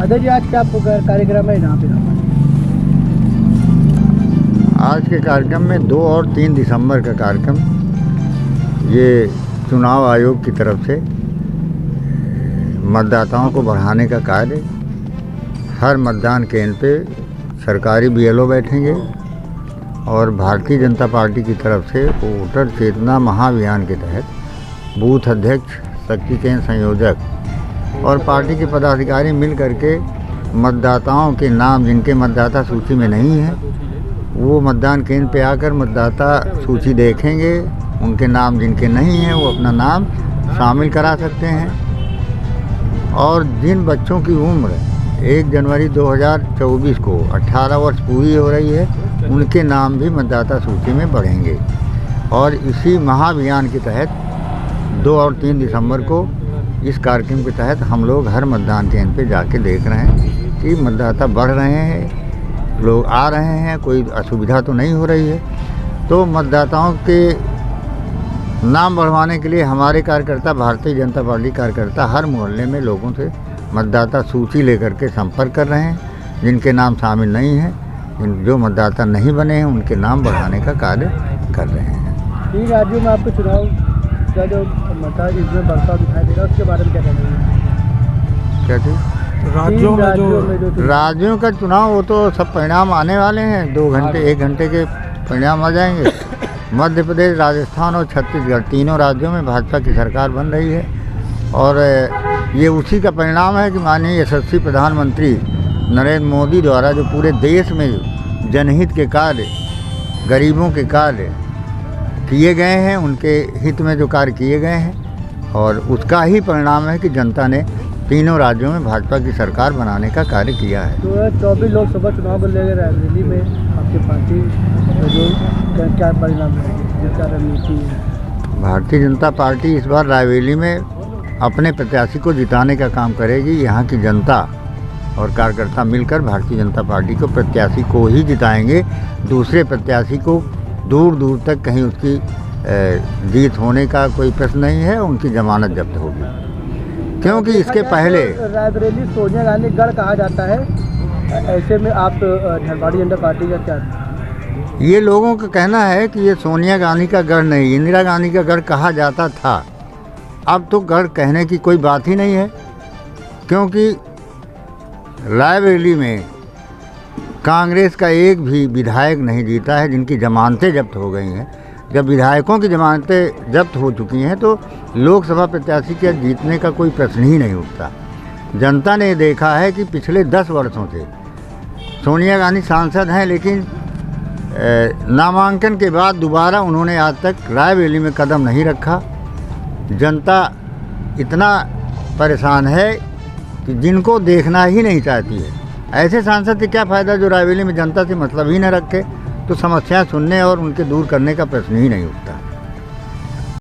अजय जी, आज क्या कार्यक्रम है यहाँ पे? आज के कार्यक्रम में 2 और 3 दिसंबर का कार्यक्रम ये चुनाव आयोग की तरफ से मतदाताओं को बढ़ाने का कार्य। हर मतदान केंद्र पे सरकारी बीएलओ बैठेंगे और भारतीय जनता पार्टी की तरफ से वोटर चेतना महाअभियान के तहत बूथ अध्यक्ष, शक्ति केंद्र संयोजक और पार्टी के पदाधिकारी मिल करके मतदाताओं के नाम जिनके मतदाता सूची में नहीं है वो मतदान केंद्र पे आकर मतदाता सूची देखेंगे। उनके नाम जिनके नहीं हैं वो अपना नाम शामिल करा सकते हैं। और जिन बच्चों की उम्र 1 जनवरी 2024 को 18 वर्ष पूरी हो रही है उनके नाम भी मतदाता सूची में बढ़ेंगे। और इसी महाअभियान के तहत 2 और 3 दिसंबर को इस कार्यक्रम के तहत हम लोग हर मतदान केंद्र पे जाके देख रहे हैं कि मतदाता बढ़ रहे हैं, लोग आ रहे हैं, कोई असुविधा तो नहीं हो रही है। तो मतदाताओं के नाम बढ़वाने के लिए हमारे कार्यकर्ता, भारतीय जनता पार्टी कार्यकर्ता हर मोहल्ले में लोगों से मतदाता सूची लेकर के संपर्क कर रहे हैं। जिनके नाम शामिल नहीं हैं, जो मतदाता नहीं बने हैं उनके नाम बढ़ाने का कार्य कर रहे हैं। इन राज्यों में आपको चुनाव का जो मतदान इसमें बढ़ता दिखाई दे रहा है उसके बारे में क्या कहना है? क्या चीज़? राज्यों का चुनाव वो तो सब परिणाम आने वाले हैं। 2 घंटे 1 घंटे के परिणाम आ जाएंगे। मध्य प्रदेश, राजस्थान और छत्तीसगढ़ तीनों राज्यों में भाजपा की सरकार बन रही है और ये उसी का परिणाम है कि माननीय यशस्वी प्रधानमंत्री नरेंद्र मोदी द्वारा जो पूरे देश में जनहित के कार्य, गरीबों के कार्य किए गए हैं, उनके हित में जो कार्य किए गए हैं और उसका ही परिणाम है कि जनता ने तीनों राज्यों में भाजपा की सरकार बनाने का कार्य किया है। 2024 लोकसभा चुनाव को लेकर रायबरेली में आपकी पार्टी जो क्या परिणाम है, क्या रणनीति है? भारतीय जनता पार्टी इस बार रायबरेली में अपने प्रत्याशी को जिताने का काम करेगी। यहाँ की जनता और कार्यकर्ता मिलकर भारतीय जनता पार्टी को प्रत्याशी को ही जिताएंगे। दूसरे प्रत्याशी को दूर दूर तक कहीं उसकी जीत होने का कोई प्रश्न नहीं है। उनकी जमानत जब्त होगी क्योंकि इसके पहले रायबरेली सोनिया गांधी गढ़ कहा जाता है। ऐसे में आप भारतीय जनता पार्टी का क्या? ये लोगों का कहना है कि ये सोनिया गांधी का गढ़ नहीं, इंदिरा गांधी का गढ़ कहा जाता था। अब तो गढ़ कहने की कोई बात ही नहीं है क्योंकि रायबरेली में कांग्रेस का एक भी विधायक नहीं जीता है जिनकी जमानतें जब्त हो गई हैं। जब विधायकों की जमानतें जब्त हो चुकी हैं तो लोकसभा प्रत्याशी के जीतने का कोई प्रश्न ही नहीं उठता। जनता ने देखा है कि पिछले 10 वर्षों से सोनिया गांधी सांसद हैं लेकिन नामांकन के बाद दोबारा उन्होंने आज तक रायबरेली में कदम नहीं रखा। जनता इतना परेशान है कि जिनको देखना ही नहीं चाहती है। ऐसे सांसद से क्या फ़ायदा जो रायबरेली में जनता से मतलब ही न रखे, तो समस्याएं सुनने और उनके दूर करने का प्रश्न ही नहीं उठता।